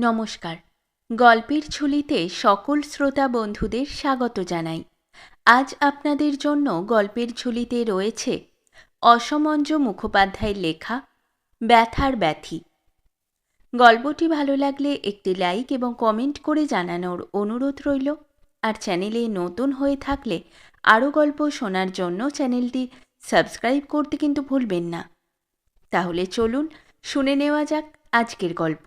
নমস্কার। গল্পের ঝুলিতে সকল শ্রোতা বন্ধুদের স্বাগত জানাই। আজ আপনাদের জন্য গল্পের ঝুলিতে রয়েছে অসমঞ্জ মুখোপাধ্যায়ের লেখা ব্যথার ব্যাথি। গল্পটি ভালো লাগলে একটি লাইক এবং কমেন্ট করে জানানোর অনুরোধ রইল। আর চ্যানেলে নতুন হয়ে থাকলে আরও গল্প শোনার জন্য চ্যানেলটি সাবস্ক্রাইব করতে কিন্তু ভুলবেন না। তাহলে চলুন শুনে নেওয়া যাক আজকের গল্প।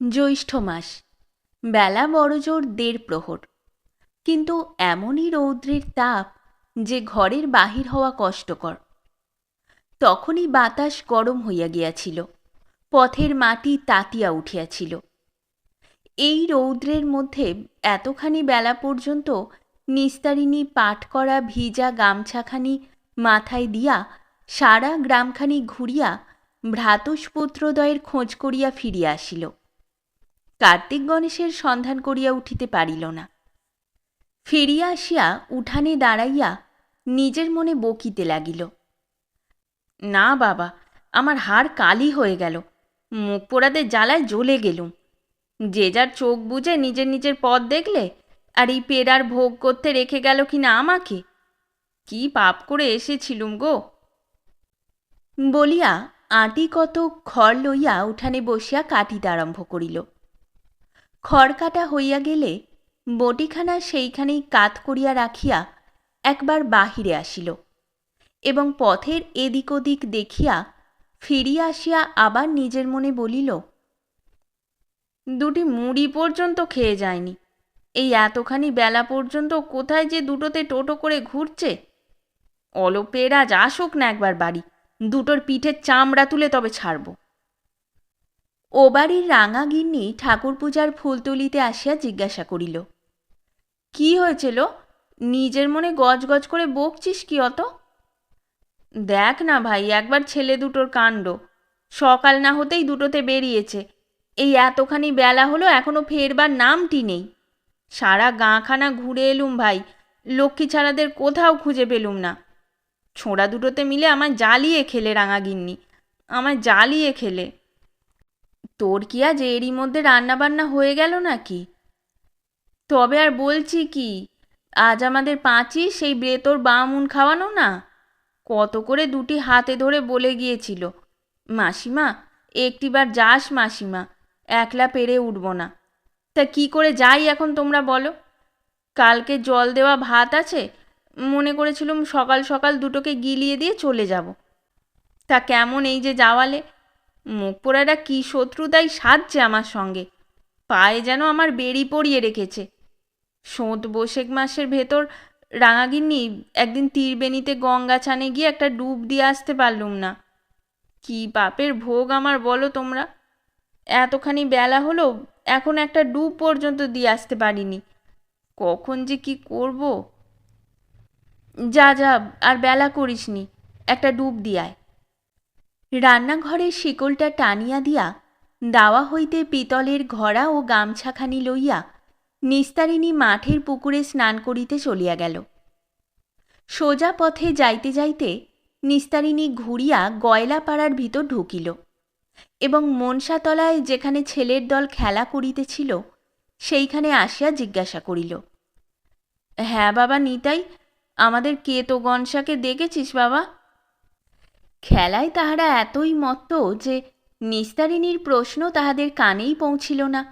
জ্যৈষ্ঠ মাস, বেলা বড়জোর ১.৫ প্রহর। কিন্তু এমনই রৌদ্রের তাপ যে ঘরের বাহির হওয়া কষ্টকর। তখনই বাতাস গরম হইয়া গিয়াছিল, পথের মাটি তাতিয়া উঠিয়াছিল। এই রৌদ্রের মধ্যে এতখানি বেলা পর্যন্ত নিস্তারিণী পাট করা ভিজা গামছাখানি মাথায় দিয়া সারা গ্রামখানি ঘুরিয়া ভ্রাতুষ্পুত্রদ্বয়ের খোঁজ করিয়া ফিরিয়া আসিল। কার্তিক গণেশের সন্ধান করিয়া উঠিতে পারিল না। ফিরিয়া আসিয়া উঠানে দাঁড়াইয়া নিজের মনে বকিতে লাগিল, না বাবা, আমার হাড় কালি হয়ে গেল, মুখ পোড়াতে জ্বালায় জ্বলে গেলুম। যে যার চোখ বুজে নিজের নিজের পথ দেখলে, আর এই পেরার ভোগ করতে রেখে গেল কিনা আমাকে। কি পাপ করে এসেছিলুম গো। বলিয়া আঁটি কত খড় লইয়া উঠানে বসিয়া কাটিতে আরম্ভ করিল। খড় কাটা হইয়া গেলে বটিখানা সেইখানেই কাত করিয়া রাখিয়া একবার বাহিরে আসিল এবং পথের এদিক ওদিক দেখিয়া ফিরিয়া আসিয়া আবার নিজের মনে বলিল, দুটি মুড়ি পর্যন্ত খেয়ে যায়নি। এই এতখানি বেলা পর্যন্ত কোথায় যে দুটোতে টোটো করে ঘুরছে। অলপের আজ আসুক না একবার বাড়ি, দুটোর পিঠের চামড়া তুলে তবে ছাড়ব। ও বাড়ির রাঙা গিন্নি ঠাকুর পূজার ফুল তুলিতে আসিয়া জিজ্ঞাসা করিল, কি হয়েছিল? নিজের মনে গজগজ করে বকছিস কি অত? দেখ না ভাই, একবার ছেলে দুটোর কাণ্ড। সকাল না হতেই দুটোতে বেরিয়েছে, এই এতখানি বেলা হলো এখনো ফেরবার নামটি নেই। সারা গাঁখানা ঘুরে এলুম ভাই, লক্ষ্মী ছাড়াদের কোথাও খুঁজে পেলুম না। ছোঁড়া দুটোতে মিলে আমায় জ্বালিয়ে খেলে রাঙা গিন্নি, আমায় জ্বালিয়ে খেলে। তোর কি আজ এরই মধ্যে রান্নাবান্না হয়ে গেল নাকি? তবে আর বলছি কি, আজ আমাদের পাঁচি সেই বেতর বামুন খাওয়ানো না, কত করে দুটি হাতে ধরে বলে গিয়েছিল, মাসিমা একটিবার যাস মাসিমা, একলা পেরে উঠব না। তা কি করে যাই এখন তোমরা বলো? কালকে জল দেওয়া ভাত আছে, মনে করেছিলুম সকাল সকাল দুটোকে গিলিয়ে দিয়ে চলে যাব। তা কেমন এই যে যাওয়ালে, মুখ পোড়াটা কী শত্রুতাই সাজছে আমার সঙ্গে, পায়ে যেন আমার বেড়ি পরিয়ে রেখেছে। সোঁত বৈশাখ মাসের ভেতর রাঙাগিন্নি একদিন তীরবেণীতে গঙ্গা ছানে গিয়ে একটা ডুব দিয়ে আসতে পারলুম না। কি পাপের ভোগ আমার বলো তোমরা। এতখানি বেলা হলো এখন একটা ডুব পর্যন্ত দিয়ে আসতে পারিনি। কখন যে কি করব। যা যা, আর বেলা করিসনি, একটা ডুব দিয়ায়। রান্নাঘরের শিকলটা টানিয়া দিয়া দাওয়া হইতে পিতলের ঘড়া ও গামছাখানি লইয়া নিস্তারিণী মাঠের পুকুরে স্নান করিতে চলিয়া গেল। সোজা পথে যাইতে যাইতে নিস্তারিণী ঘুরিয়া গয়লাপাড়ার ভিতর ঢুকিল এবং মনসাতলায় যেখানে ছেলের দল খেলা করিতেছিল সেইখানে আসিয়া জিজ্ঞাসা করিল, হ্যাঁ বাবা নিতাই, আমাদের কেতো গনসাকে দেখেছিস বাবা? খেলায় তাহারা এতই মত্ত যে নিস্তারিণীর প্রশ্ন তাহাদের কানেই পৌঁছিল না।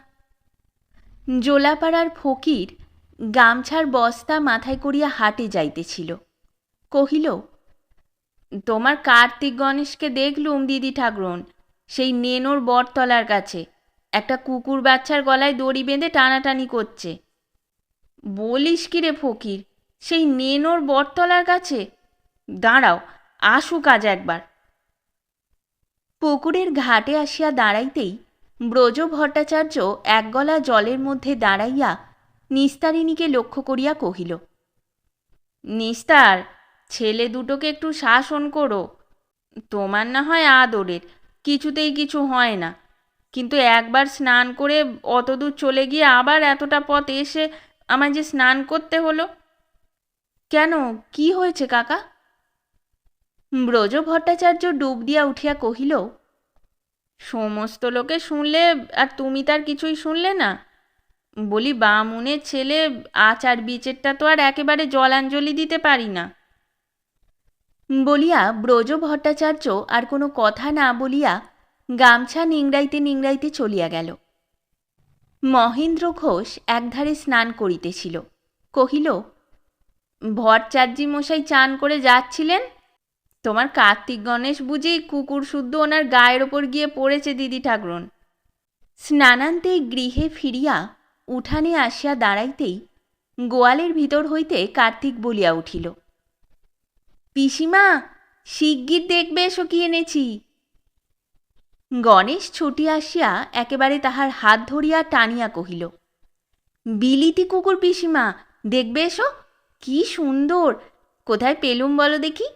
জোলাপাড়ার ফকির গামছার বস্তা মাথায় করিয়া হাটে যাইতেছিল। কহিল, তোমার কার্তিক গণেশকে দেখলুম দিদি ঠাকরুন, সেই নেনোর বটতলার কাছে একটা কুকুর বাচ্চার গলায় দড়ি বেঁধে টানাটানি করছে। বলিস কি রে ফকির, সেই নেনোর বটতলার কাছে? দাঁড়াও, আসুক আজ একবার। পুকুরের ঘাটে আসিয়া দাঁড়াইতেই ব্রজ ভট্টাচার্য এক গলা জলের মধ্যে দাঁড়াইয়া নিস্তারিণীকে লক্ষ্য করিয়া কহিল, নিস্তার, ছেলে দুটোকে একটু শাসন করো। তোমার না হয় আদরের, কিছুতেই কিছু হয় না, কিন্তু একবার স্নান করে অতদূর চলে গিয়ে আবার এতটা পথ এসে আমায় যে স্নান করতে হলো। কেন, কি হয়েছে কাকা? ব্রজ ভট্টাচার্য ডুব দিয়া উঠিয়া কহিল, সমস্ত লোকে শুনলে, আর তুমি তার কিছুই শুনলে না? বলি, বামুনের ছেলে, আচার বিচারটা তো আর একেবারে জলাঞ্জলি দিতে পারি না। বলিয়া ব্রজ ভট্টাচার্য আর কোনো কথা না বলিয়া গামছা নিংড়াইতে নিংড়াইতে চলিয়া গেল। মহেন্দ্র ঘোষ একধারে স্নান করিতেছিল, কহিল, ভট্টাচার্যি মশাই চান করে যাচ্ছিলেন, তোমার কার্তিক গণেশ বুঝি কুকুর শুদ্ধ ওনার গায়ের ওপর গিয়ে পড়েছে দিদি ঠাকরুন। স্নানান্তে গৃহে ফিরিয়া উঠানে আসিয়া দাঁড়াইতেই গোয়ালের ভিতর হইতে কার্তিক বলিয়া উঠিল, পিসিমা, শিগগির দেখবে এসো কি এনেছি। গণেশ ছুটি আসিয়া একেবারে তাহার হাত ধরিয়া টানিয়া কহিল, বিলিতি কুকুর পিসিমা, দেখবে এসো, কি সুন্দর, কোথায় পেলুম বলো দেখি।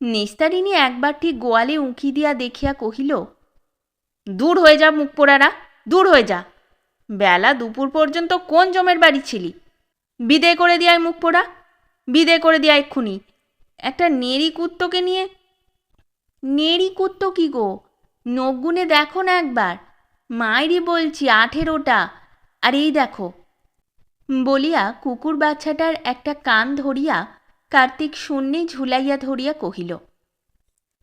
নিস্তারিণী একবার ঠিক গোয়ালে উঁকি দিয়া দেখিয়া কহিল, দূর হয়ে যা মুখ পোড়ারা, দূর হয়ে যা, বেলা দুপুর পর্যন্ত কোন জমের বাড়ি ছিলি? বিদেয় করে দিয়ায় মুখ পোড়া, বিদেয় করে দিয়া এক্ষুনি। একটা নেড়ি কুত্তকে নিয়ে। নেড়ি কুত্ত কি গো, নখগুনে দেখো না একবার, মায়েরই বলছি 18টা, আর এই দেখো। বলিয়া কুকুর বাচ্চাটার একটা কান ধরিয়া কার্তিক শূন্যে ঝুলাইয়া ধরিয়া কহিল,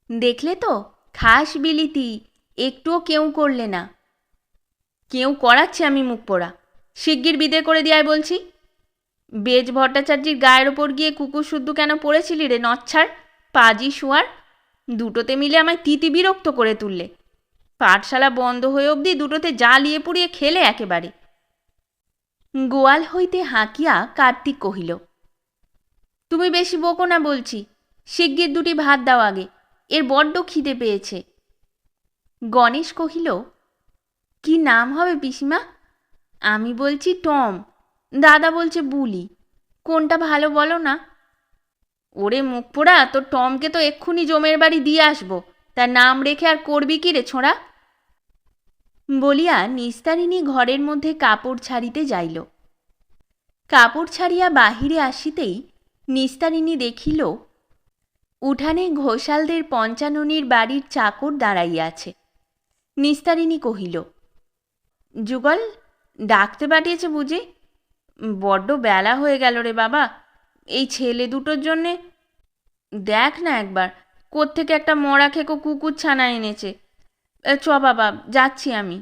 দেখলে তো, খাস বিলিতি, একটুও কেউ করলে না। কেউ করাচ্ছে আমি মুখ পোড়া, শিগগির বিদে করে দিয়ায় বলছি। বেজ ভট্টাচার্যির গায়ের ওপর গিয়ে কুকুর শুদ্ধ কেন পড়েছিলি রে নচ্ছাড়, পাজি শুয়ার, দুটোতে মিলে আমায় তিতি বিরক্ত করে তুললে। পাঠশালা বন্ধ হয়ে অবধি দুটোতে জ্বালিয়ে পুড়িয়ে খেলে একেবারে। গোয়াল হইতে হাঁকিয়া কার্তিক কহিল, তুমি বেশি বকো না বলছি, শিগগির দুটি ভাত দাও আগে, এর বড্ড খিদে পেয়েছে। গণেশ কহিল, কি নাম হবে পিসিমা? আমি বলছি টম, দাদা বলছে বুলি, কোনটা ভালো বলো না। ওরে মুখ পোড়া, তোর টমকে তো এক্ষুনি জমের বাড়ি দিয়ে আসবো, তার নাম রেখে আর করবি কি রে ছোঁড়া? বলিয়া নিস্তারিণী ঘরের মধ্যে কাপড় ছাড়িতে যাইল। কাপড় ছাড়িয়া বাহিরে আসিতেই নিস্তারিণী দেখিল উঠানে ঘোষালদের পঞ্চাননীর বাড়ির চাকর দাঁড়াইয়া আছে। নিস্তারিণী কহিল, যুগল, ডাকতে পাঠিয়েছে বুঝি? বড্ড বেলা হয়ে গেল রে বাবা, এই ছেলে দুটোর জন্যে। দেখ না একবার, কোত্থেকে একটা মরা খেকো কুকুর ছানা এনেছে। চ বাবা, যাচ্ছি আমি,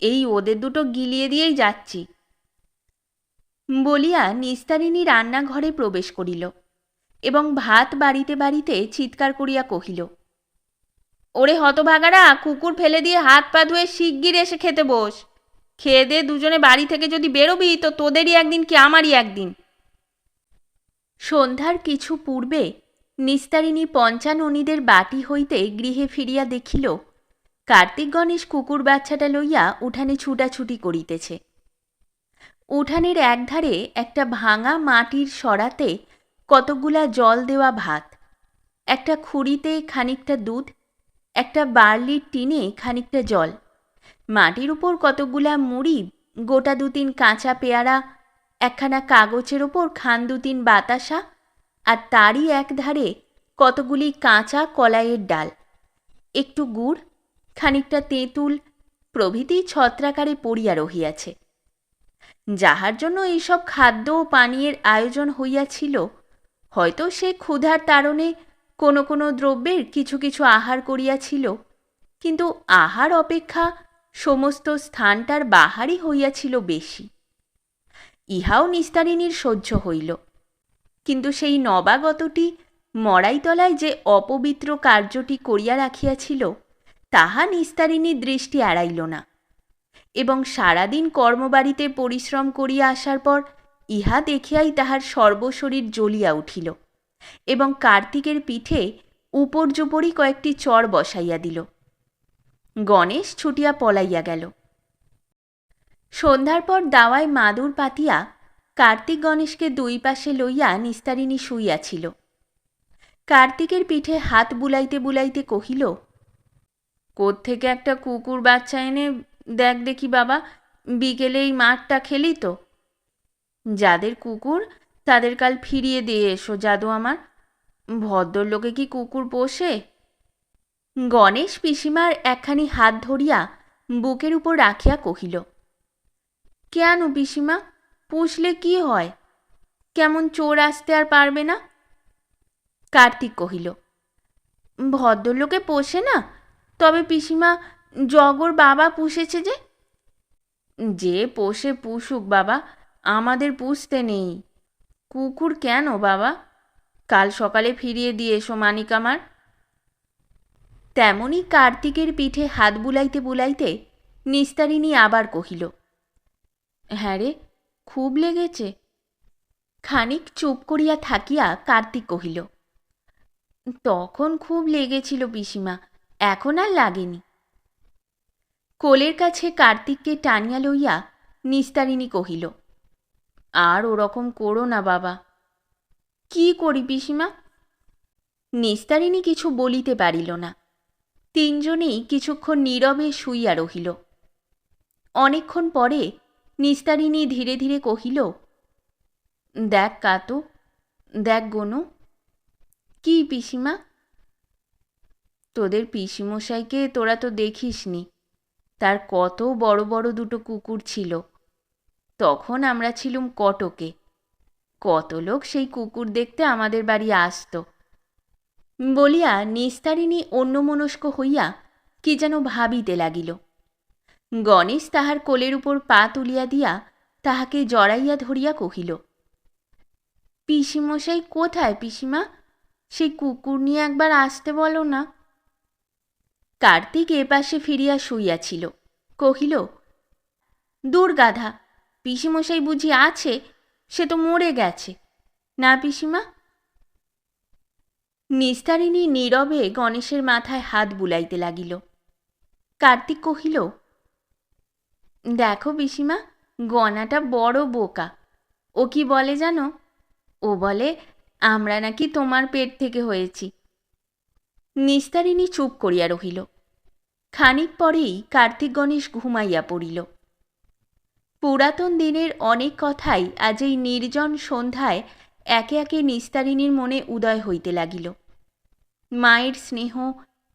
এই ওদের দুটো গিলিয়ে দিয়েই যাচ্ছি। বলিয়া নিস্তারিণী রান্নাঘরে প্রবেশ করিল এবং ভাত বাড়িতে বাড়িতে চিৎকার করিয়া কহিল, ওরে হতভাগারা, কুকুর ফেলে দিয়ে হাত পা ধুয়ে শিগগির এসে খেতে বস। খেয়ে দে দুজনে বাড়ি থেকে যদি বেরোবি তো তোদেরই একদিন কি আমারই একদিন। সন্ধ্যার কিছু পূর্বে নিস্তারিণী পঞ্চাননীদের বাটি হইতে গৃহে ফিরিয়া দেখিল কার্তিক গণেশ কুকুর বাচ্চাটা লইয়া উঠানে ছুটাছুটি করিতেছে। উঠানের একধারে একটা ভাঙা মাটির সরাতে কতকগুলা জল দেওয়া ভাত, একটা খুঁড়িতে খানিকটা দুধ, একটা বার্লির টিনে খানিকটা জল, মাটির উপর কতকগুলা মুড়ি, গোটা 2-3 কাঁচা পেয়ারা, একখানা কাগজের ওপর খান 2-3 বাতাসা, আর তারই একধারে কতগুলি কাঁচা কলাইয়ের ডাল, একটু গুড়, খানিকটা তেঁতুল প্রভৃতি ছত্রাকারে পড়িয়া রহিয়াছে। যাহার জন্য এইসব খাদ্য ও পানীয়ের আয়োজন হইয়াছিল, হয়তো সে ক্ষুধার তাড়নে কোনো কোনো দ্রব্যের কিছু কিছু আহার করিয়াছিল, কিন্তু আহার অপেক্ষা সমস্ত স্থানটার বাহারই হইয়াছিল বেশি। ইহাও নিস্তারিণীর সহ্য হইল, কিন্তু সেই নবাগতটি মড়াইতলায় যে অপবিত্র কার্যটি করিয়া রাখিয়াছিল তাহা নিস্তারিণীর দৃষ্টি এড়াইল না, এবং সারাদিন কর্মবাড়িতে পরিশ্রম করিয়া আসার পর ইহা দেখিয়াই তাহার সর্বশরীর জ্বলিয়া উঠিল এবং কার্তিকের পিঠে উপর্যুপরি কয়েকটি চড় বসাইয়া দিল। গণেশ ছুটিয়া পলাইয়া গেল। সন্ধ্যার পর দাওয়ায় মাদুর পাতিয়া কার্তিক গণেশকে 2 পাশে লইয়া নিস্তারিণী শুইয়াছিল। কার্তিকের পিঠে হাত বুলাইতে বুলাইতে কহিল, কোত্থেকে একটা কুকুর বাচ্চা এনে দেখ দেখি বাবা, বিকেলে এই মাঠটা খেলি তো। যাদের কুকুর তাদের কাল ফিরিয়ে দিয়ে এসো জাদু আমার, ভদ্রলোকে কি কুকুর পোষে? গণেশ পিসিমার একখানি হাত ধরিয়া বুকের উপর রাখিয়া কহিল, কেন পিসিমা, পুষলে কি হয়? কেমন চোর আসতে আর পারবে না? কার্তিক কহিল, ভদ্রলোকে পোষে না, তবে পিসিমা জগর বাবা পুষেছে যে। যে পোষে পুষুক বাবা, আমাদের পুষতে নেই। কুকুর কেন বাবা? কাল সকালে ফিরিয়ে দিয়ে এসো মানিক আমার। তেমনি কার্তিকের পিঠে হাত বুলাইতে বুলাইতে নিস্তারিণী আবার কহিল, হ্যাঁ রে, খুব লেগেছে। খানিক চুপ করিয়া থাকিয়া কার্তিক কহিল, তখন খুব লেগেছিল পিসিমা, এখন আর লাগেনি। কোলের কাছে কার্তিককে টানিয়া লইয়া নিস্তারিণী কহিল, আর ওরকম করো না বাবা। কি করি পিসিমা? নিস্তারিণী কিছু বলিতে পারিল না। তিনজনেই কিছুক্ষণ নীরবে শুইয়া রহিল। অনেকক্ষণ পরে নিস্তারিণী ধীরে ধীরে কহিল, দেখ কাতু, দেখ গনু। কি পিসিমা? তোদের পিসিমশাইকে তোরা তো দেখিসনি, তার কত বড় বড় দুটো কুকুর ছিল। তখন আমরা ছিলুম কটকে, কত লোক সেই কুকুর দেখতে আমাদের বাড়ি আসত। বলিয়া নিস্তারিণী অন্যমনস্ক হইয়া কি যেন ভাবিতে লাগিল। গণেশ তাহার কোলের উপর পা তুলিয়া দিয়া তাহাকে জড়াইয়া ধরিয়া কহিল, পিসিমশাই কোথায় পিসিমা? সেই কুকুর নিয়ে একবার আসতে বলো না। কার্তিক এপাশে ফিরিয়া শুইয়াছিল, কহিল, দূর গাধা, পিসিমশাই বুঝি আছে? সে তো মরে গেছে না পিসিমা? নিস্তারিণী নীরবে গণেশের মাথায় হাত বুলাইতে লাগিল। কার্তিক কহিল, দেখো পিসিমা, গনাটা বড় বোকা। ও কি বলে জানো? ও বলে আমরা নাকি তোমার পেট থেকে হয়েছি। নিস্তারিণী চুপ করিয়া রহিল। খানিক পরেই কার্তিক গণেশ ঘুমাইয়া পড়িল। পুরাতন দিনের অনেক কথাই আজ এই নির্জন সন্ধ্যায় একে একে নিস্তারিণীর মনে উদয় হইতে লাগিল। মায়ের স্নেহ,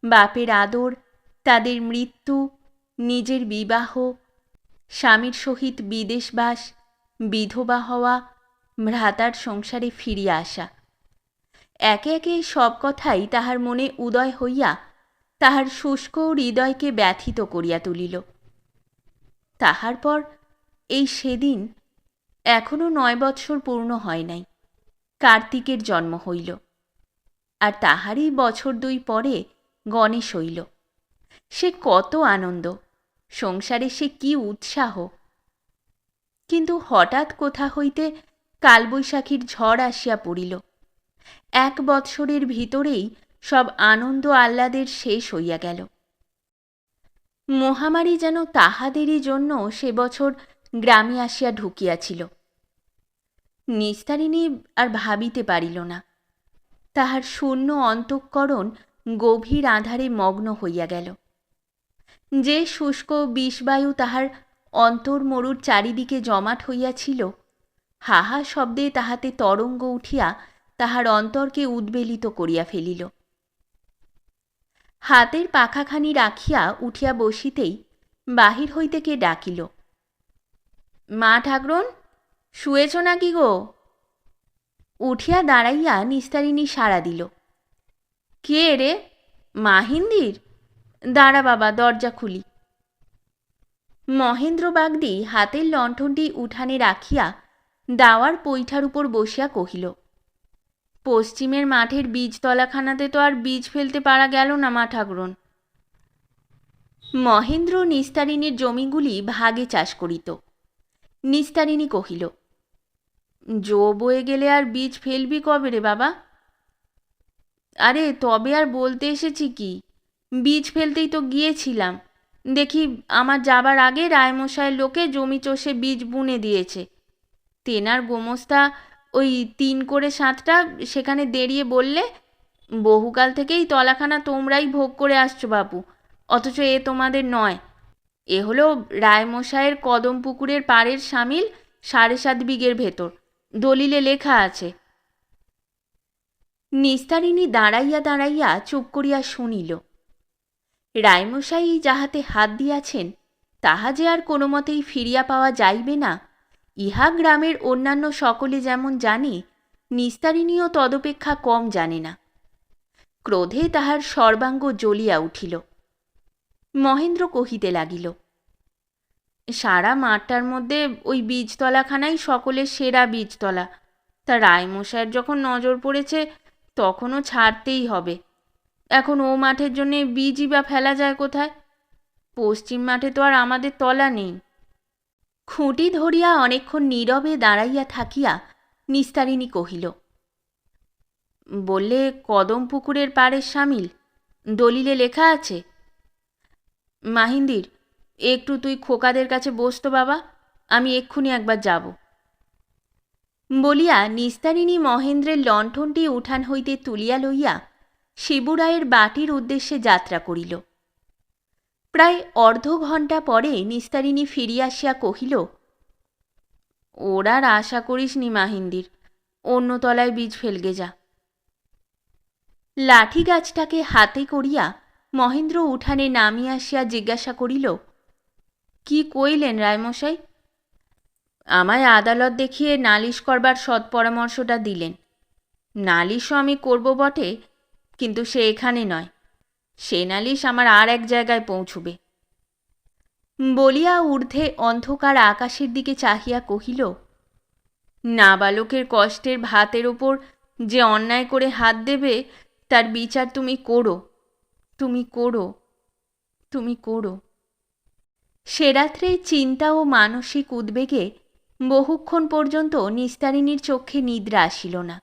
বাপের আদর, তাদের মৃত্যু, নিজের বিবাহ, স্বামীর সহিত বিদেশবাস, বিধবা হওয়া, ভ্রাতার সংসারে ফিরিয়া আসা, একে একে সব কথাই তাহার মনে উদয় হইয়া তাহার শুষ্ক হৃদয়কে ব্যথিত করিয়া তুলিল। তাহার পর এই সেদিন, এখনও 9 বৎসর পূর্ণ হয় নাই, কার্তিকের জন্ম হইল। আর তাহারই বছর 2 পরে গণেশ হইল। সে কত আনন্দ, সংসারে সে কি উৎসাহ! কিন্তু হঠাৎ কোথা হইতে কালবৈশাখীর ঝড় আসিয়া পড়িল। 1 বৎসরের ভিতরেই সব আনন্দ আহ্লাদের শেষ হইয়া গেল। মহামারী যেন তাহাদেরই জন্য সে বছর গ্রামে আসিয়া ঢুকিয়াছিল। নিস্তারিণী আর ভাবিতে পারিল না। তাহার শূন্য অন্তঃকরণ গভীর আঁধারে মগ্ন হইয়া গেল। যে শুষ্ক বিষবায়ু তাহার অন্তর্মরুর চারিদিকে জমাট হইয়াছিল, হাহা শব্দে তাহাতে তরঙ্গ উঠিয়া তাহার অন্তরকে উদ্বেলিত করিয়া ফেলিল। হাতের পাখাখানি রাখিয়া উঠিয়া বসিতেই বাহির হইতে কে ডাকিল, মা ঠাকরুন, শুয়েছ নাকি গো? উঠিয়া দাঁড়াইয়া নিস্তারিণী সাড়া দিল, কে রে? মাহিন্দির? দাঁড়া বাবা, দরজা খুলি। মহেন্দ্র বাগদি হাতের লণ্ঠনটি উঠানে রাখিয়া দাওয়ার পৈঠার উপর বসিয়া কহিল, পশ্চিমের মাঠের বীজতলাখানাতে তো আর বীজ ফেলতে পারা গেল না মা ঠাকরুন। মহেন্দ্র নিস্তারিণীর জমিগুলি ভাগে চাষ করিত। নিস্তারিণী কহিল, জো বয়ে গেলে আর বীজ ফেলবি কবে রে বাবা? আরে তবে আর বলতে এসেছি কি, বীজ ফেলতেই তো গিয়েছিলাম, দেখি আমার যাবার আগে রায়মশাইয়ের লোকে জমি চষে বীজ বুনে দিয়েছে। তেনার গোমস্তা ওই 3 করে 7টা সেখানে দাঁড়িয়ে বললে, বহুকাল থেকেই তলাখানা তোমরাই ভোগ করে আসছো বাপু, অথচ এ তোমাদের নয়। এ হলো রায়মশাইয়ের কদম পুকুরের পাড়ের সামিল 7.5 বিঘের ভেতর, দলিলে লেখা আছে। নিস্তারিণী দাঁড়াইয়া দাঁড়াইয়া চুপ করিয়া শুনিল। রায়মশাই যাহাতে হাত দিয়াছেন তাহা যে আর কোনো মতেই ফিরিয়া পাওয়া যাইবে না, ইহা গ্রামের অন্যান্য সকলে যেমন জানে, নিস্তারিণীও তদপেক্ষা কম জানে না। ক্রোধে তাহার সর্বাঙ্গ জ্বলিয়া উঠিল। মহেন্দ্র কহিতে লাগিল, সারা মাঠটার মধ্যে ওই বীজতলাখানাই সকলের সেরা বীজতলা। তা রায়মশাইয়ের যখন নজর পড়েছে তখনও ছাড়তেই হবে। এখন ও মাঠের জন্যে বীজই বা ফেলা যায় কোথায়? পশ্চিম মাঠে তো আর আমাদের তলা নেই। খুঁটি ধরিয়া অনেকক্ষণ নীরবে দাঁড়াইয়া থাকিয়া নিস্তারিণী কহিল, বললে কদম পুকুরের পাড়ের সামিল, দলিলে লেখা আছে। মাহিন্দির, একটু তুই খোকাদের কাছে বসতো বাবা, আমি এক্ষুনি একবার যাব। বলিয়া নিস্তারিণী মহেন্দ্রের লণ্ঠনটি উঠান হইতে তুলিয়া লইয়া শিবুরায়ের বাটির উদ্দেশ্যে যাত্রা করিল। প্রায় অর্ধ ঘণ্টা পরে নিস্তারিণী ফিরিয়া আসিয়া কহিল, ওর আর আশা করিস নি মাহিন্দির, অন্য তলায় বীজ ফেলগে যা। লাঠি গাছটাকে হাতে করিয়া মহেন্দ্র উঠানে নামিয়া আসিয়া জিজ্ঞাসা করিল, কি কইলেন রায়মশাই? আমায় আদালত দেখিয়ে নালিশ করবার সৎ পরামর্শটা দিলেন। নালিশও আমি করব বটে, কিন্তু সে এখানে নয়, সে নালিশ আমার আর এক জায়গায় পৌঁছবে। বলিয়া ঊর্ধ্বে অন্ধকার আকাশের দিকে চাহিয়া কহিল, নাবালকের কষ্টের ভাতের ওপর যে অন্যায় করে হাত দেবে তার বিচার তুমি করো, তুমি করো, তুমি করো। সে রাত্রে চিন্তা ও মানসিক উদ্বেগে বহুক্ষণ পর্যন্ত নিস্তারিণীর চক্ষে নিদ্রা আসিল না।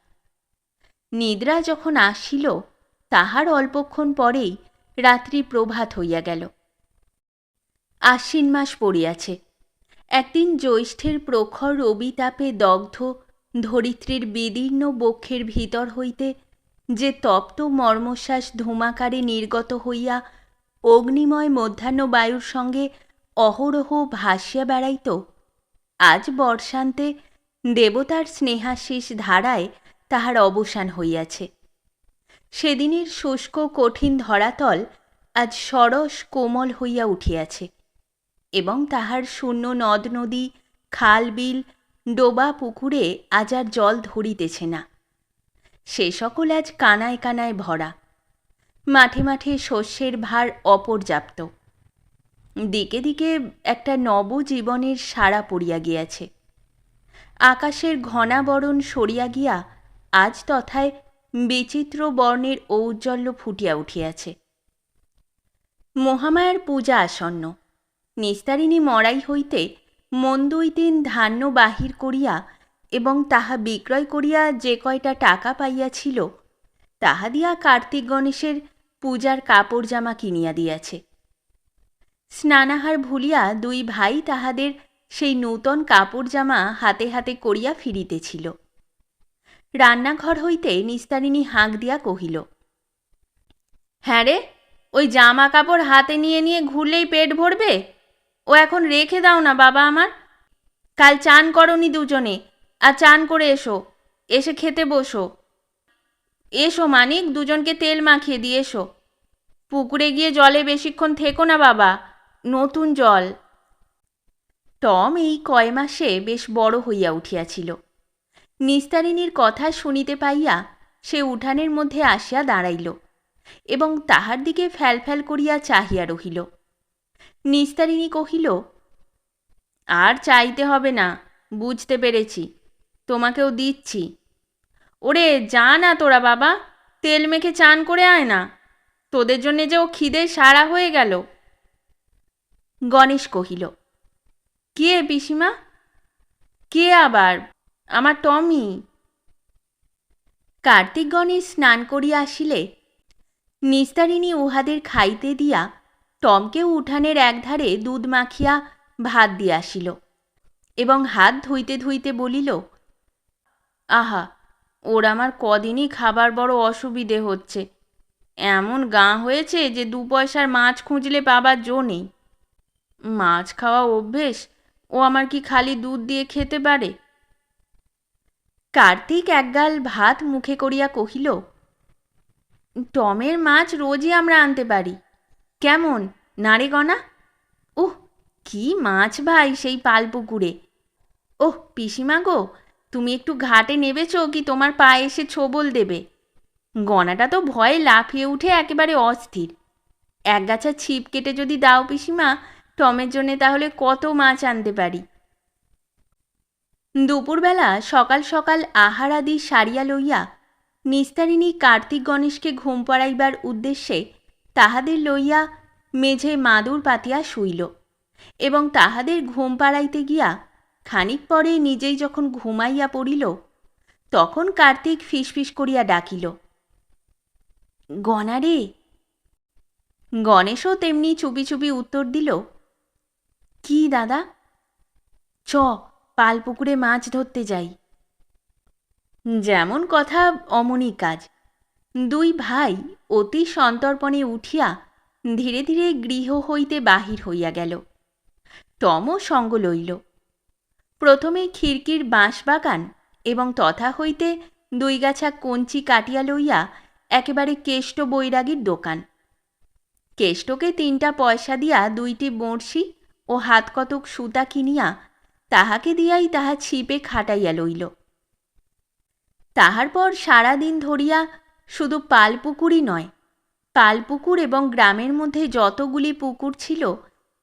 নিদ্রা যখন আসিল তাহার অল্পক্ষণ পরেই রাত্রি প্রভাত হইয়া গেল। আশ্বিন মাস পড়িয়াছে। একদিন জ্যৈষ্ঠের প্রখর রবিতাপে দগ্ধ ধরিত্রীর বিদীর্ণ বক্ষের ভিতর হইতে যে তপ্ত মর্মশ্বাস ধূমাকারে নির্গত হইয়া অগ্নিময় মধ্যাহ্ন বায়ুর সঙ্গে অহরহ ভাসিয়া বেড়াইত, আজ বর্ষান্তে দেবতার স্নেহাশিস ধারায় তাহার অবসান হইয়াছে। সেদিনের শুষ্ক কঠিন ধরাতল আজ সরস কোমল হইয়া উঠিয়াছে এবং তাহার শূন্য নদ নদী, খাল বিল, ডোবা পুকুরে আজ আর জল ধরিতেছে না। সে সকল আজ কানায় কানায় ভরা। মাঠে মাঠে শস্যের ভার অপর্যাপ্ত। দিকে দিকে একটা নবজীবনের সাড়া পড়িয়া গিয়াছে। আকাশের ঘনাবরণ সরিয়া গিয়া আজ তথায় বিচিত্র বর্ণের ঔজ্জ্বল্য ফুটিয়া উঠিয়াছে। মহামায়ার পূজা আসন্ন। নিস্তারিণী মড়াই হইতে মন 2-3 ধান্য বাহির করিয়া এবং তাহা বিক্রয় করিয়া যে কয়টা টাকা পাইয়াছিল তাহা দিয়া কার্তিক গণেশের পূজার কাপড় জামা কিনিয়া দিয়াছে। স্নানাহার ভুলিয়া 2 ভাই তাহাদের সেই নূতন কাপড় জামা হাতে হাতে করিয়া ফিরিতেছিল। রান্নাঘর হইতে নিস্তারিণী হাঁক দিয়া কহিল, হ্যাঁ রে, ওই জামা কাপড় হাতে নিয়ে নিয়ে ঘুরলেই পেট ভরবে? ও এখন রেখে দাও না বাবা আমার। কাল চান করনি দুজনে, আর চান করে এসো, এসে খেতে বসো। এসো মানিক, দুজনকে তেল মাখিয়ে দিয়ে এসো। পুকুরে গিয়ে জলে বেশিক্ষণ থেকো না বাবা, নতুন জল। টম এই কয় মাসে বেশ বড় হইয়া উঠিয়াছিল। নিস্তারিণীর কথা শুনিতে পাইয়া সে উঠানের মধ্যে আসিয়া দাঁড়াইল এবং তাহার দিকে ফ্যালফ্যাল করিয়া চাহিয়া রহিল। নিস্তারিণী কহিল, আর চাইতে হবে না, বুঝতে পেরেছি, তোমাকেও দিচ্ছি। ওরে যা না তোরা বাবা, তেল মেখে চান করে আয় না, তোদের জন্যে যে ও খিদে সারা হয়ে গেল। গণেশ কহিল, কে পিসিমা? কে আবার? আমার টমি। কার্তিক গণেশ স্নান করিয়া আসিলে নিস্তারিণী উহাদের খাইতে দিয়া টমকেও উঠানের একধারে দুধ মাখিয়া ভাত দিয়া আসিল এবং হাত ধুইতে ধুইতে বলিল, আহা, ওর আমার কদিনই খাবার বড় অসুবিধে হচ্ছে। এমন গাঁ হয়েছে যে 2 পয়সার মাছ খুঁজলে পাবার জো নেই। মাছ খাওয়া অভ্যেস, ও আমার কি খালি দুধ দিয়ে খেতে পারে? কার্তিক একগাল ভাত মুখে করিয়া কহিল, টমের মাছ রোজই আমরা আনতে পারি। কেমন নারে গনা? ওহ, কি মাছ ভাই সেই পালপুকুরে! ওহ পিসিমা গো, তুমি একটু ঘাটে নেবেছো কি তোমার পায়ে এসে ছোবল দেবে? গনাটা তো ভয়ে লাফিয়ে উঠে একেবারে অস্থির। এক গাছা ছিপ কেটে যদি দাও পিসিমা, টমের জন্যে তাহলে কত মাছ আনতে পারি। দুপুরবেলা সকাল সকাল আহার আদি সারিয়া লইয়া নিস্তারিণী কার্তিক গণেশকে ঘুম পাড়াইবার উদ্দেশ্যে তাহাদের লইয়া মেঝে মাদুর পাতিয়া শুইল এবং তাহাদের ঘুম পাড়াইতে গিয়া খানিক পরে নিজেই যখন ঘুমাইয়া পড়িল, তখন কার্তিক ফিসফিস করিয়া ডাকিল, গনা রে। গণেশও তেমনি চুপি চুপি উত্তর দিল, কি দাদা? চ, পালপুকুরে মাছ ধরতে যাই। যেমন কথা অমনি কাজ। দুই ভাই অতি সন্তর্পণে উঠিয়া ধীরে ধীরে গৃহ হইতে বাহির হইয়া গেল। টমও সঙ্গ লইল। প্রথমে খিড়কির বাঁশবাগান এবং তথা হইতে দুই গাছা কঞ্চি কাটিয়া লইয়া একেবারে কেষ্ট বৈরাগীর দোকান। কেষ্টকে 3টা পয়সা দিয়া 2টি বড়শি ও হাত কতক সুতা কিনিয়া তাহাকে দিয়াই তাহা ছিপে খাটাইয়া লইল। তাহার পর সারাদিন ধরিয়া শুধু পালপুকুরই নয়, পালপুকুর এবং গ্রামের মধ্যে যতগুলি পুকুর ছিল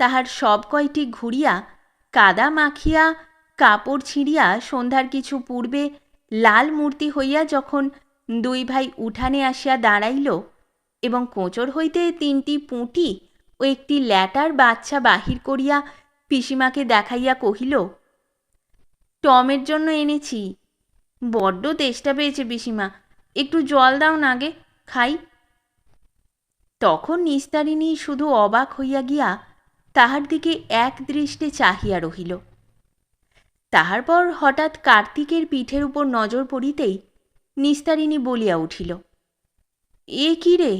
তাহার সব কয়টি ঘুরিয়া কাদা মাখিয়া কাপড় ছিঁড়িয়া সন্ধ্যার কিছু পূর্বে লাল মূর্তি হইয়া যখন দুই ভাই উঠানে আসিয়া দাঁড়াইল এবং কোঁচর হইতে 3টি পুঁটি ও একটি ল্যাটার বাচ্চা বাহির করিয়া পিসিমাকে দেখাইয়া কহিল, টমের জন্য এনেছি। বড্ড তেষ্টা পেয়েছে পিসিমা, একটু জল দাও না আগে, খাই। তখন নিস্তারিণী শুধু অবাক হইয়া গিয়া তাহার দিকে এক দৃষ্টে চাহিয়া রহিল। তাহার পর হঠাৎ কার্তিকের পিঠের উপর নজর পড়িতেই নিস্তারিণী বলিয়া উঠিল, এ কি রে,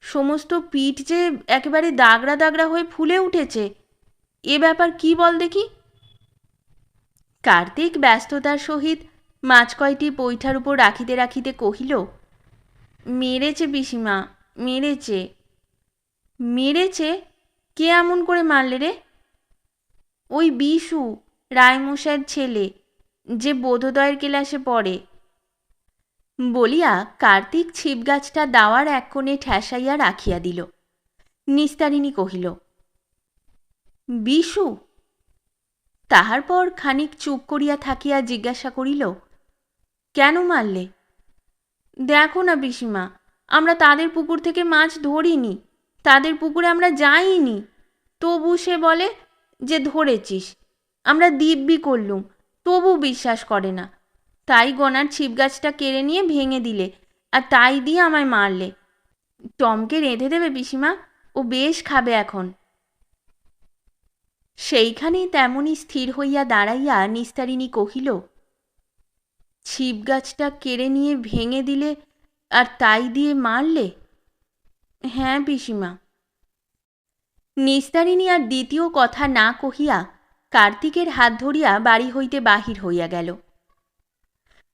সমস্ত পিঠ যে একেবারে দাগড়া দাগড়া হয়ে ফুলে উঠেছে, এ ব্যাপার কি বল দেখি। কার্তিক ব্যস্ততার সহিত মাছ কয়টি পৈঠার উপর রাখিতে রাখিতে কহিল, মেরেছে পিসিমা, মেরেছে। মেরেছে? কে এমন করে মারলে রে? ওই বিশু, রায়মশাইয়ের ছেলে, যে বোধোদয়ের ক্লাসে পড়ে। বলিয়া কার্তিক ছিপগাছটা দাওয়ার এক কোণে ঠেসাইয়া রাখিয়া দিল। নিস্তারিণী কহিল, বিশু? তাহার পর খানিক চুপ করিয়া থাকিয়া জিজ্ঞাসা করিল, কেন মারলে? দেখো না পিসিমা, আমরা তাদের পুকুর থেকে মাছ ধরিনি, তাদের পুকুরে আমরা যাইনি, তবু সে বলে যে ধরেছিস। আমরা দিব্যি করলুম, তবু বিশ্বাস করে না। তাই গনার ছিপগাছটা কেড়ে নিয়ে ভেঙে দিলে, আর তাই দিয়ে আমায় মারলে। টমকে রেঁধে দেবে পিসিমা, ও বেশ খাবে এখন। সেইখানে তেমনি স্থির হইয়া দাঁড়াইয়া নিস্তারিণী কহিল, ছিপগাছটা কেড়ে নিয়ে ভেঙে দিলে আর তাই দিয়ে মারলে? হ্যাঁ পিসিমা। নিস্তারিণী আর দ্বিতীয় কথা না কহিয়া কার্তিকের হাত ধরিয়া বাড়ি হইতে বাহির হইয়া গেল।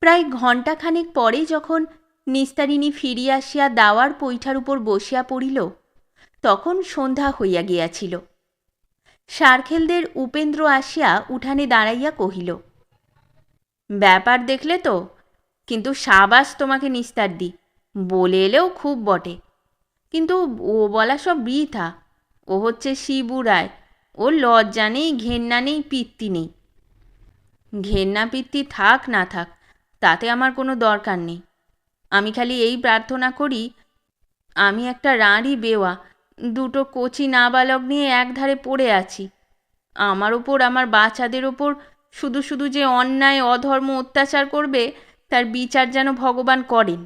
প্রায় ঘণ্টাখানেক পরে যখন নিস্তারিণী ফিরিয়া আসিয়া দাওয়ার পৈঠার উপর বসিয়া পড়িল, তখন সন্ধ্যা হইয়া গিয়াছিল। সারখেলদের উপেন্দ্র আসিয়া উঠানে দাঁড়াইয়া কহিল, ব্যাপার দেখলে তো, কিন্তু সাবাস তোমাকে নিস্তারদি, বলে এলেও খুব বটে। কিন্তু ও বলা সব বৃথা। ও হচ্ছে শিবু রায়, ওর লজ্জা নেই, ঘেন্না নেই, পিত্তি নেই। ঘেন্না পিত্তি থাক না থাক, তাতে আমার কোনো দরকার নেই। আমি খালি এই প্রার্থনা করি, আমি একটা রাঁড়ি বেওয়া, 2টো কচি নাবালক নিয়ে একধারে পড়ে আছি। আমার ওপর, আমার বাচ্চাদের ওপর শুধু শুধু যে অন্যায় অধর্ম অত্যাচার করবে, তার বিচার যেন ভগবান করেন।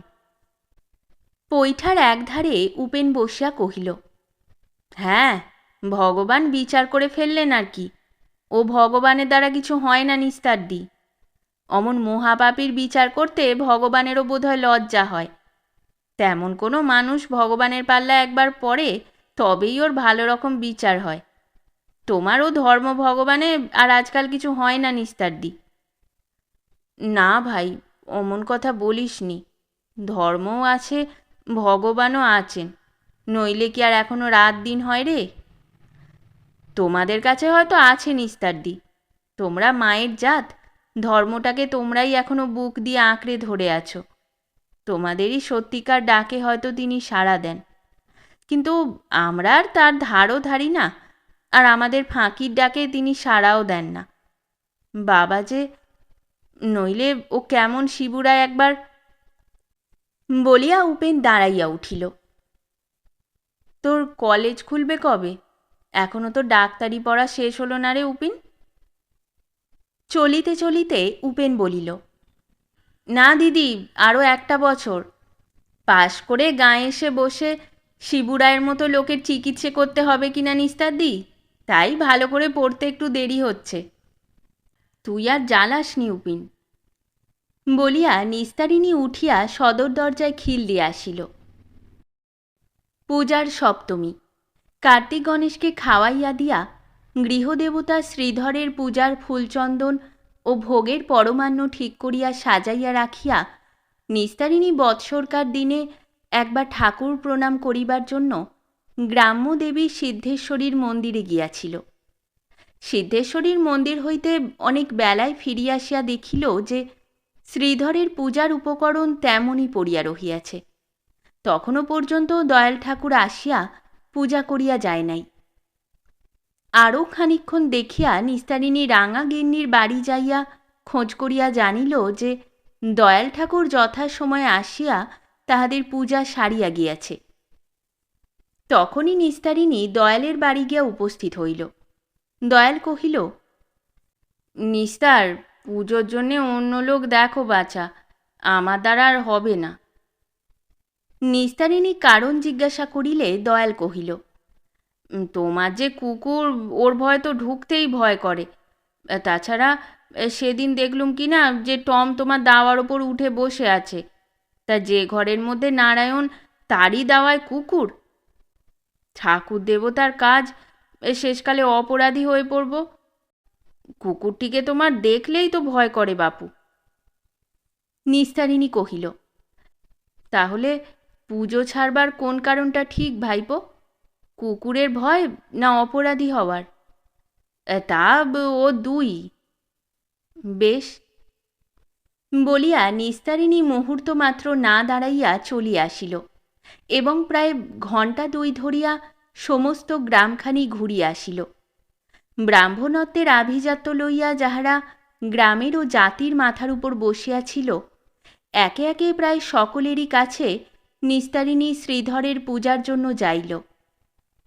পৈঠার একধারে উপেন বসিয়া কহিল, হ্যাঁ, ভগবান বিচার করে ফেললেন আর কি। ও ভগবানের দ্বারা কিছু হয় না নিস্তারদি। অমন মহাপাপীর বিচার করতে ভগবানেরও বোধহয় লজ্জা হয়। তেমন কোনো মানুষ ভগবানের পাল্লা একবার পড়ে, তবেই ওর ভালো রকম বিচার হয়। তোমারও ধর্ম ভগবানে আর আজকাল কিছু হয় না নিস্তারদি। না ভাই, অমন কথা বলিসনি। ধর্মও আছে, ভগবানও আছেন। নইলে কি আর এখনো রাত দিন হয় রে? তোমাদের কাছে হয়তো আছে নিস্তারদি, তোমরা মায়ের জাত, ধর্মটাকে তোমরাই এখনো বুক দিয়ে আঁকড়ে ধরে আছো। তোমাদেরই সত্যিকার ডাকে হয়তো তিনি সাড়া দেন, কিন্তু আমরা আর তার ধারও ধারি না, আর আমাদের ফাঁকির ডাকে তিনি সাড়াও দেন না। বাবা যে, নইলে ও কেমন শিবুরায় একবার। বলিয়া উপেন দাঁড়াইয়া উঠিল। তোর কলেজ খুলবে কবে? এখনো তো ডাক্তারি পড়া শেষ হলো না রে উপিন। চলিতে চলিতে উপেন বলিল, না দিদি, আরও একটা বছর। পাশ করে গাঁয়ে এসে বসে শিবুরায়ের মতো লোকের চিকিৎসা করতে হবে কিনা নিস্তারদি, তাই ভালো করে পড়তে একটু দেরি হচ্ছে। তুই আর জ্বালাসনি উপিন। বলিয়া নিস্তারিণী উঠিয়া সদর দরজায় খিল দিয়ে আসিল। পূজার সপ্তমী। কার্তিক গণেশকে খাওয়াইয়া দিয়া গৃহদেবতা শ্রীধরের পূজার ফুলচন্দন ও ভোগের পরমান্ন ঠিক করিয়া সাজাইয়া রাখিয়া নিস্তারিণী বৎসরকার দিনে একবার ঠাকুর প্রণাম করিবার জন্য গ্রাম্য দেবী সিদ্ধেশ্বরীর মন্দিরে গিয়াছিল। সিদ্ধেশ্বরীর মন্দির হইতে অনেক বেলায় ফিরিয়া আসিয়া দেখিল যে শ্রীধরের পূজার উপকরণ তেমনই পড়িয়া রহিয়াছে। তখনও পর্যন্ত দয়াল ঠাকুর আসিয়া পূজা করিয়া যায় নাই। আরও খানিকক্ষণ দেখিয়া নিস্তারিণী রাঙা গিন্নির বাড়ি যাইয়া খোঁজ করিয়া জানিল যে দয়াল ঠাকুর যথাসময়ে আসিয়া তাহাদের পূজা সারিয়া গিয়াছে। তখনই নিস্তারিণী দয়ালের বাড়ি গিয়া উপস্থিত হইল। দয়াল কহিল, নিস্তার, পুজোর জন্যে অন্য লোক দেখো বাছা, আমার দ্বারা আর হবে না। নিস্তারিণী কারণ জিজ্ঞাসা করিলে দয়াল কহিল, তোমার যে কুকুর, ওর ভয় তো ঢুকতেই ভয় করে। তাছাড়া সেদিন দেখলুম কি না যে টম তোমার দাওয়ার ওপর উঠে বসে আছে, তা যে ঘরের মধ্যে নারায়ণ তারই দাওয়ায় কুকুর। ঠাকুর দেবতার কাজ, শেষকালে অপরাধী হয়ে পড়ব। কুকুরটিকে তোমার দেখলেই তো ভয় করে বাপু। নিস্তারিণী কহিল, তাহলে পুজো ছাড়বার কোন কারণটা ঠিক ভাইপো? কুকুরের ভয় না অপরাধী হওয়ার? তা ও দুই। বেশ। বলিয়া নিস্তারিণী মুহূর্ত মাত্র না দাঁড়াইয়া চলিয়া আসিল এবং প্রায় ঘণ্টা দুই ধরিয়া সমস্ত গ্রামখানি ঘুরিয়া আসিল। ব্রাহ্মণত্বের আভিজাত্য লইয়া যাহারা গ্রামের ও জাতির মাথার উপর বসিয়াছিল, একে একে প্রায় সকলেরই কাছে নিস্তারিণী শ্রীধরের পূজার জন্য যাইল,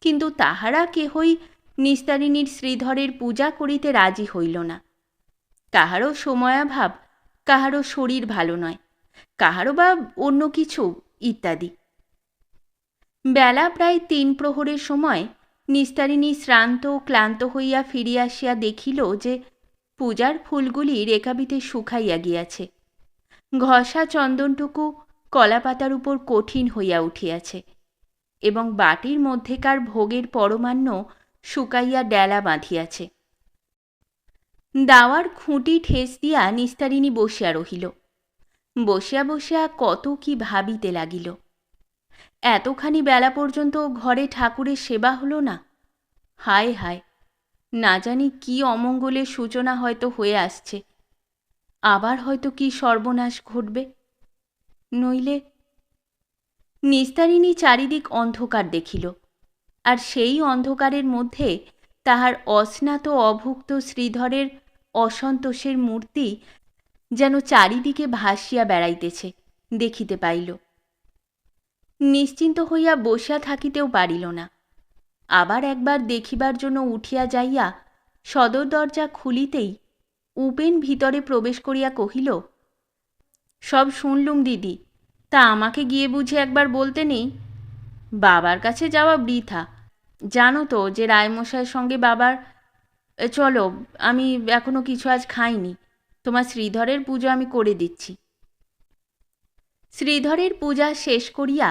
কিন্তু তাহারা কেহই নিস্তারিণীর শ্রীধরের পূজা করিতে রাজি হইল না। কাহারও সময়াভাব, কাহারও শরীর ভালো নয়, কাহারও বা অন্য কিছু ইত্যাদি। বেলা প্রায় 3 প্রহরের সময় নিস্তারিণী শ্রান্ত ক্লান্ত হইয়া ফিরিয়া আসিয়া দেখিল যে পূজার ফুলগুলি রেখাবিতে শুকাইয়া গিয়াছে। ঘষা চন্দনটুকু কলাপাতার উপর কঠিন হইয়া উঠিয়াছে এবং বাটির মধ্যেকার ভোগের পরমান্ন শুকাইয়া ডেলা বাঁধিয়াছে। দাওয়ার খুঁটি ঠেস দিয়া নিস্তারিণী বসিয়া রহিল। বসিয়া বসিয়া কত কি ভাবিতে লাগিল। এতখানি বেলা পর্যন্ত ঘরে ঠাকুরের সেবা হলো না। হায় হায়, না জানি কি অমঙ্গলের সূচনা হয়তো হয়ে আসছে। আবার হয়তো কি সর্বনাশ ঘটবে। নইলে। নিস্তারিণী চারিদিক অন্ধকার দেখিল, আর সেই অন্ধকারের মধ্যে তাহার অস্নাত অভুক্ত শ্রীধরের অসন্তোষের মূর্তি যেন চারিদিকে ভাসিয়া বেড়াইতেছে দেখিতে পাইল। নিশ্চিন্ত হইয়া বসিয়া থাকিতেও পারিল না। আবার একবার দেখিবার জন্য উঠিয়া যাইয়া সদর দরজা খুলিতেই উপেন ভিতরে প্রবেশ করিয়া কহিল, সব শুনলুম দিদি, তা আমাকে গিয়ে বুঝে একবার বলতে নেই? বাবার কাছে যাওয়া বৃথা। জানো তো যে রায়মশাইয়ের সঙ্গে বাবার। চলো, আমি এখনো কিছু আজ খাইনি, তোমার শ্রীধরের পুজো আমি করে দিচ্ছি। শ্রীধরের পূজা শেষ করিয়া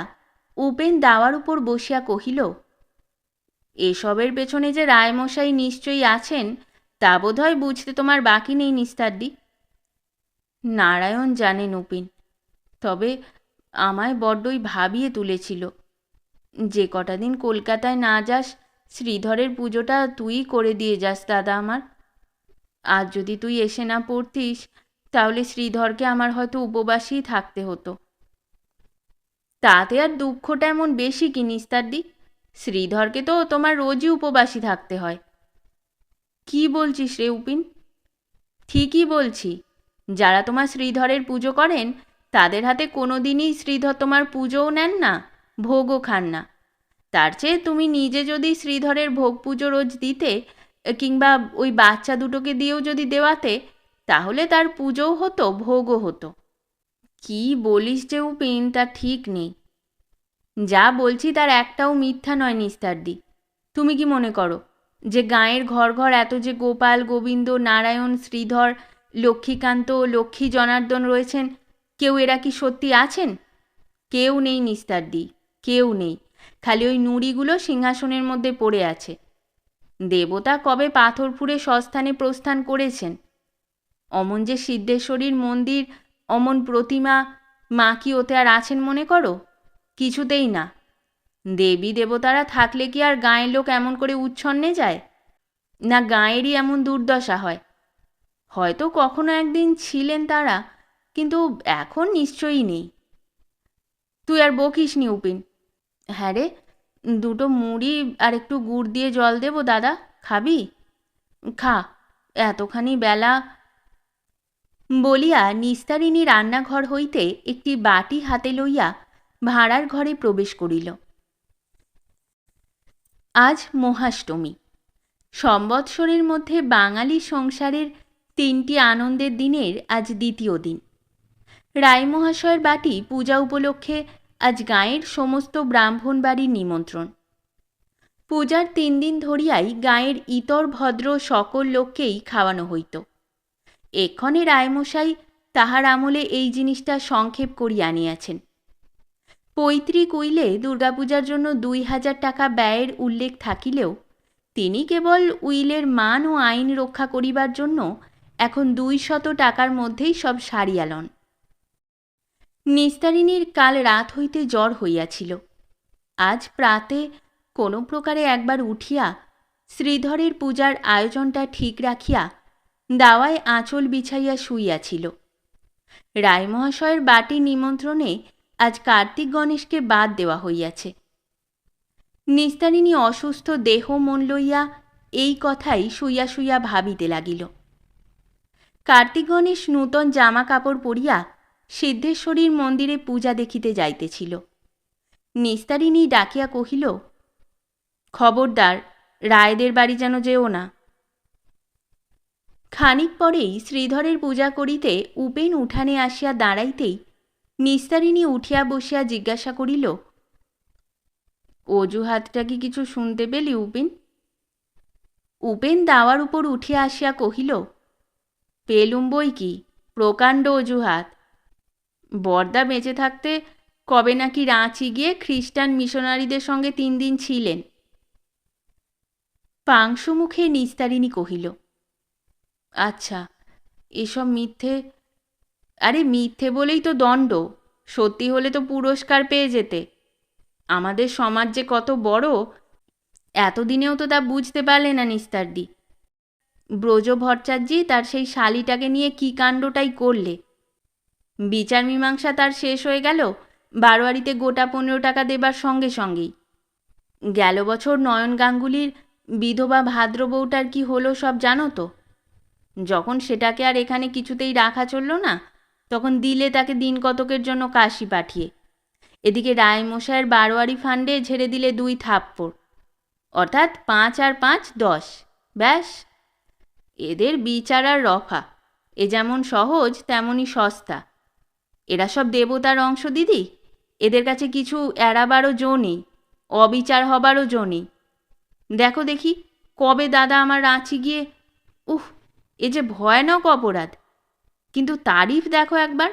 উপেন দাওয়ার উপর বসিয়া কহিল, এসবের পেছনে যে রায়মশাই নিশ্চয়ই আছেন তা বোধহয় বুঝতে তোমার বাকি নেই নিস্তারদি। নারায়ণ জানেন উপেন, তবে আমায় বড্ডই ভাবিয়ে তুলেছিল। যে কটা দিন কলকাতায় না যাস শ্রীধরের পুজোটা তুই করে দিয়ে যাস দাদা আমার। আজ যদি তুই এসে না পড়তিস তাহলে শ্রীধরকে আমার হয়তো উপবাসেই থাকতে হতো। তাতে আর দুঃখটা এমন বেশি কি নিস্তারদি? শ্রীধরকে তো তোমার রোজই উপবাসী থাকতে হয়। কি বলছিস রে উপিন? ঠিকই বলছি। যারা তোমার শ্রীধরের পুজো করেন তাদের হাতে কোনো দিনই শ্রীধর তোমার পুজোও নেন না, ভোগও খান না। তার চেয়ে তুমি নিজে যদি শ্রীধরের ভোগ পুজো রোজ দিতে, কিংবা ওই বাচ্চা দুটোকে দিয়েও যদি দেওয়াতে, তাহলে তার পুজোও হতো, ভোগও হতো। কি বলিস যে উপিন, তা ঠিক নেই। যা বলছি তার একটাও মিথ্যা নয় নিস্তারদি। তুমি কি মনে করো যে গাঁয়ের ঘর ঘর এত যে গোপাল, গোবিন্দ, নারায়ণ, শ্রীধর, লক্ষ্মীকান্ত, লক্ষ্মী জনার্দন রয়েছেন, কেউ এরা কি সত্যি আছেন? কেউ নেই নিস্তারদি, কেউ নেই। খালি ওই নুড়িগুলো সিংহাসনের মধ্যে পড়ে আছে। দেবতা কবে পাথর ফুঁড়ে স্বস্থানে প্রস্থান করেছেন। অমন যে সিদ্ধেশ্বরীর মন্দির, অমন প্রতিমা, মা কি ওতে আর আছেন মনে করো? কিছুতেই না। দেবী দেবতারা থাকলে কি আর গাঁয়ের লোক এমন করে উচ্ছন্নে যায়? না গাঁয়েরই এমন দুর্দশা হয়? হয়তো কখনো একদিন ছিলেন তারা, কিন্তু এখন নিশ্চয়ই নেই। তুই আর বকিস নি উপিন। হ্যাঁ রে, দুটো মুড়ি আর একটু গুড় দিয়ে জল দেবো দাদা, খাবি? খা, এতখানি বেলা। বলিয়া নিস্তারিণী রান্নাঘর হইতে একটি বাটি হাতে লইয়া ভাঁড়ার ঘরে প্রবেশ করিল। আজ মহাষ্টমী। সম্বৎসরের মধ্যে বাঙালি সংসারের 3টি আনন্দের দিনের আজ দ্বিতীয় দিন। রায়মহাশয়ের বাটি পূজা উপলক্ষে আজ গাঁয়ের সমস্ত ব্রাহ্মণ বাড়ির নিমন্ত্রণ। পূজার 3 দিন ধরিয়াই গাঁয়ের ইতর ভদ্র সকল লোককেই খাওয়ানো হইত। এক্ষণে রায়মশাই তাহার আমলে এই জিনিসটা সংক্ষেপ করিয়া আনিয়াছেন। পৈতৃক উইলে দুর্গাপূজার জন্য 2000 টাকা ব্যয়ের উল্লেখ থাকিলেও তিনি কেবল উইলের মান ও আইন রক্ষা করিবার জন্য এখন 200 টাকার মধ্যেই সব সারিয়া লন। নিস্তারিণীর কাল রাত হইতে জ্বর হইয়াছিল। আজ প্রাতে কোনো প্রকারে একবার উঠিয়া শ্রীধরের পূজার আয়োজনটা ঠিক রাখিয়া দাওয়ায় আঁচল বিছাইয়া শুইয়াছিল। রায়মহাশয়ের বাটির নিমন্ত্রণে আজ কার্তিক গণেশকে বাদ দেওয়া হইয়াছে। নিস্তারিণী অসুস্থ দেহ মন লইয়া এই কথাই শুইয়া শুইয়া ভাবিতে লাগিল। কার্তিক গণেশ নূতন জামা কাপড় পরিয়া সিদ্ধেশ্বরীর মন্দিরে পূজা দেখিতে যাইতেছিল। নিস্তারিণী ডাকিয়া কহিল, খবরদার, রায়দের বাড়ি যেন যেও না। খানিক পরেই শ্রীধরের পূজা করিতে উপেন উঠানে আসিয়া দাঁড়াইতেই নিস্তারিণী উঠিয়া বসিয়া জিজ্ঞাসা করিল, অজুহাতটা কি কিছু শুনতে পেলি উপেন? উপেন দাওয়ার উপর উঠিয়া আসিয়া কহিল, পেলুম বই কি, প্রকাণ্ড অজুহাত। বরদা বেঁচে থাকতে কবে নাকি রাঁচি গিয়ে খ্রিস্টান মিশনারিদের সঙ্গে 3 দিন ছিলেন। পাংশু মুখে নিস্তারিণী কহিল, আচ্ছা, এসব মিথ্যে? আরে মিথ্যে বলেই তো দণ্ড, সত্যি হলে তো পুরস্কার পেয়ে যেতে। আমাদের সমাজ যে কত বড়, এতদিনেও তো তা বুঝতে পারলে না নিস্তারদি। ব্রজ ভট্টাচার্যি তার সেই শালিটাকে নিয়ে কী কাণ্ডটাই করলে। বিচার মীমাংসা তার শেষ হয়ে গেল বারোয়ারিতে গোটা 15 টাকা দেবার সঙ্গে সঙ্গেই। গেল বছর নয়ন গাঙ্গুলির বিধবা ভাদ্র বউটার কি হলো সব জানো তো? যখন সেটাকে আর এখানে কিছুতেই রাখা চলল না, তখন দিলে তাকে দিন কতকের জন্য কাশি পাঠিয়ে। এদিকে রায়মশায়ের বারোয়ারি ফান্ডে ঝেড়ে দিলে 2 থাপ্পড়, অর্থাৎ 5 আর 5 10। ব্যাস, এদের বিচার আর রফা, এ যেমন সহজ তেমনই সস্তা। এরা সব দেবতার অংশ দিদি, এদের কাছে কিছু এড়াবারও জো নেই, অবিচার হবারও জো নেই। দেখো দেখি কবে দাদা আমার রাঁচি গিয়ে, এ যে ভয়ানক অপরাধ। কিন্তু তারিফ দেখো একবার,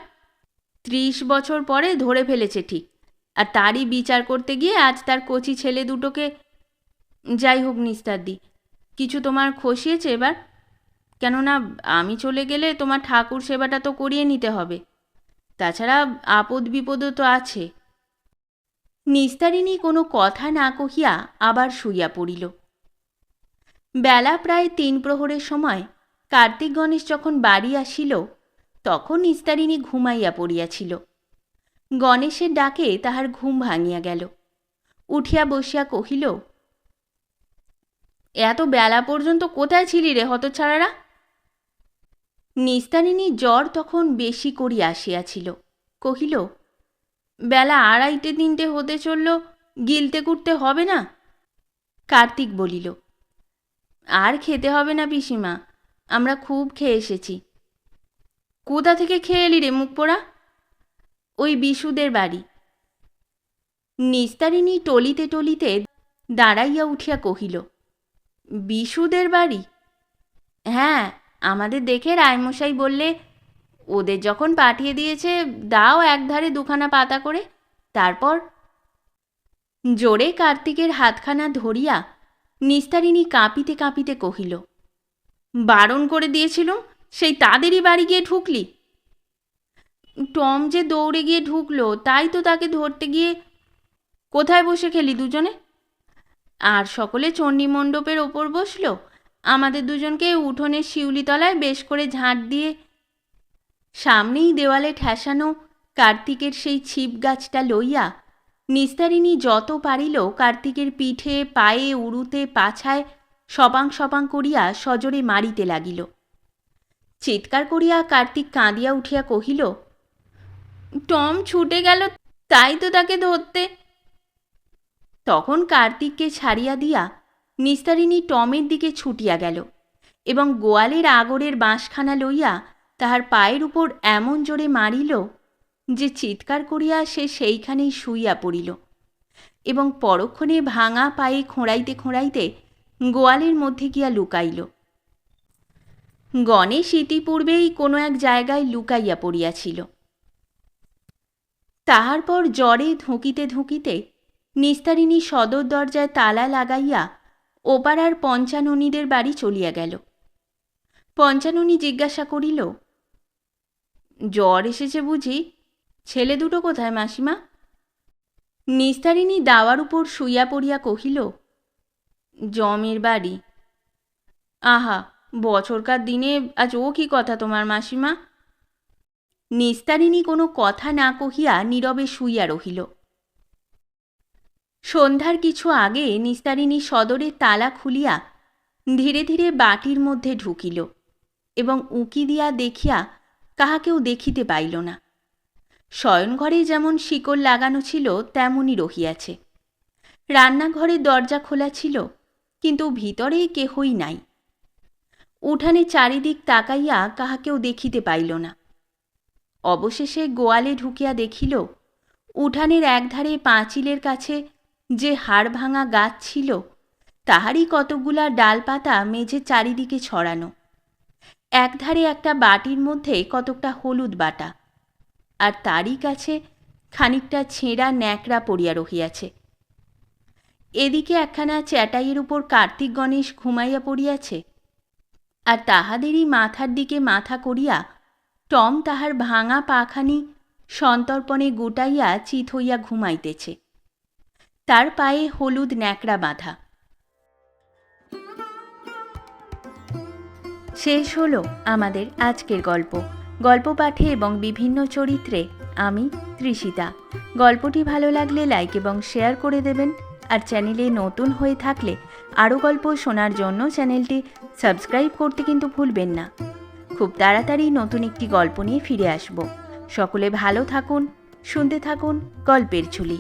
30 বছর পরে ধরে ফেলেছে ঠিক, আর তারই বিচার করতে গিয়ে আজ তার কচি ছেলে দুটোকে। যাই হোক নিস্তারদি, কিছু তোমার খসিয়েছে এবার? কেননা আমি চলে গেলে তোমার ঠাকুর সেবাটা তো করিয়ে নিতে হবে। তাছাড়া আপদ বিপদও তো আছে। নিস্তারিণী কোনো কথা না কহিয়া আবার শুইয়া পড়িল। বেলা প্রায় ৩ প্রহরের সময় কার্তিক গণেশ যখন বাড়ি আসিল তখন নিস্তারিণী ঘুমাইয়া পড়িয়াছিল। গণেশের ডাকে তাহার ঘুম ভাঙিয়া গেল। উঠিয়া বসিয়া কহিল, এত বেলা পর্যন্ত কোথায় ছিলি রে হতচ্ছাড়ারা? নিস্তারিণীর জ্বর তখন বেশি করিয়া আসিয়াছিল। কহিল, বেলা ২:৩০ হতে চলল, গিলতে কুটতে হবে না? কার্তিক বলিল, আর খেতে হবে না পিসিমা, আমরা খুব খেয়ে এসেছি। কোথা থেকে খেয়ে এলি রে মুখ পোড়া? ওই বিশুদের বাড়ি। নিস্তারিণী টলিতে টলিতে দাঁড়াইয়া উঠিয়া কহিল, বিশুদের বাড়ি? হ্যাঁ, আমাদের দেখে রায়মশাই বললে ওদের যখন পাঠিয়ে দিয়েছে দাও একধারে ২খানা পাতা করে। তারপর জোরে কার্তিকের হাতখানা ধরিয়া নিস্তারিণী কাঁপিতে কাঁপিতে কহিল, বারণ করে দিয়েছিলুম, সেই তাদেরই বাড়ি গিয়ে ঢুকলি? টম যে দৌড়ে গিয়ে ঢুকলো, তাই তো তাকে ধরতে গিয়ে। কোথায় বসে খেলি দুজনে? আর সকলে চণ্ডীমণ্ডপের ওপর বসলো, আমাদের দুজনকে উঠোনের শিউলিতলায় বেশ করে ঝাঁট দিয়ে। সামনেই দেওয়ালে ঠেসানো কার্তিকের সেই ছিপ গাছটা লইয়া নিস্তারিণী যত পারিল কার্তিকের পিঠে, পায়ে, উড়ুতে, পাছায় সপাং সপাং করিয়া সজোরে মারিতে লাগিল। চিৎকার করিয়া কার্তিক কাঁদিয়া উঠিয়া কহিল, টম ছুটে গেল, তাই তো তাকে ধরতে। তখন কার্তিককে ছাড়িয়া দিয়া নিস্তারিণী টমের দিকে ছুটিয়া গেল এবং গোয়ালের আগরের বাঁশখানা লইয়া তাহার পায়ের উপর এমন জোরে মারিল যে চিৎকার করিয়া সে সেইখানেই শুইয়া পড়িল এবং পরক্ষণে ভাঙা পায়ে খোঁড়াইতে খোঁড়াইতে গোয়ালের মধ্যে গিয়া লুকাইল। গণেশ ইতিপূর্বেই কোনো এক জায়গায় লুকাইয়া পড়িয়াছিল। তাহার পর জ্বরে ধুঁকিতে ধুঁকিতে নিস্তারিণী সদর দরজায় তালা লাগাইয়া ওপাড়ার পঞ্চাননীদের বাড়ি চলিয়া গেল। পঞ্চাননী জিজ্ঞাসা করিল, জ্বর এসেছে বুঝি? ছেলে দুটো কোথায় মাসিমা? নিস্তারিণী দাওয়ার উপর শুইয়া পড়িয়া কহিল, জমের বাড়ি। আহা, বছরকার দিনে আজ ও কি কথা তোমার মাসিমা? নিস্তারিণী কোনো কথা না কহিয়া নীরবে শুইয়া রহিল। সন্ধ্যার কিছু আগে নিস্তারিণী সদরের তালা খুলিয়া ধীরে ধীরে বাটির মধ্যে ঢুকিল এবং উঁকি দিয়া দেখিয়া কাহাকেও দেখিতে পাইল না। শয়নঘরে যেমন শিকল লাগানো ছিল তেমনই রহিয়াছে। রান্নাঘরের দরজা খোলা ছিল, কিন্তু ভিতরে কেহই নাই। উঠানে চারিদিক তাকাইয়া কাহাকেও দেখিতে পাইল না। অবশেষে গোয়ালে ঢুকিয়া দেখিল উঠানের একধারে পাঁচিলের কাছে যে হাড় ভাঙা গাছ ছিল তাহারই কতকগুলা ডালপাতা মেঝে চারিদিকে ছড়ানো। একধারে একটা বাটির মধ্যে কতকটা হলুদ বাটা, আর তারই কাছে খানিকটা ছেঁড়া ন্যাকড়া পড়িয়া রহিয়াছে। এদিকে একখানা চ্যাটাইয়ের উপর কার্তিক গণেশ ঘুমাইয়া পড়িয়াছে, আর তাহাদেরই মাথার দিকে মাথা করিয়া টম তাহার ভাঙা পাখানি সন্তর্পণে গুটাইয়া চিত হইয়া ঘুমাইতেছে। তার পায়ে হলুদ ন্যাকড়া বাঁধা। শেষ হলো আমাদের আজকের গল্প। গল্প পাঠে এবং বিভিন্ন চরিত্রে আমি তৃষিতা। গল্পটি ভালো লাগলে লাইক এবং শেয়ার করে দেবেন, আর চ্যানেলে নতুন হয়ে থাকলে আরও গল্প শোনার জন্য চ্যানেলটি সাবস্ক্রাইব করতে কিন্তু ভুলবেন না। খুব তাড়াতাড়ি নতুন একটি গল্প নিয়ে ফিরে আসব। সকলে ভালো থাকুন, শুনতে থাকুন গল্পের ঝুলি।